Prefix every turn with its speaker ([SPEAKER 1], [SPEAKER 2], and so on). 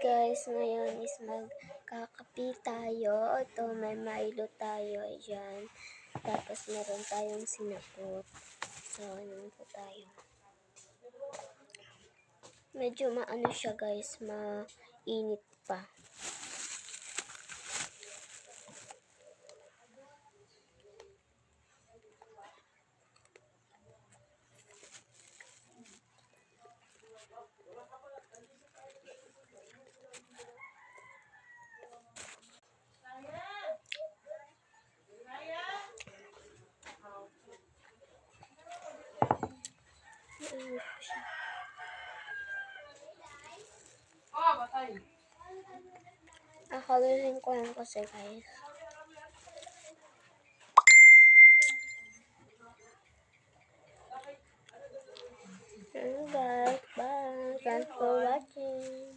[SPEAKER 1] guys, ngayon is magkakape tayo. Ito, may Milo tayo. Ayan. Tapos meron tayong sinapot. So, ano po tayo. Medyo maano siya guys, mainit pa. Nakalirin ko lang kasi guys. Guys, bye. Thanks for watching.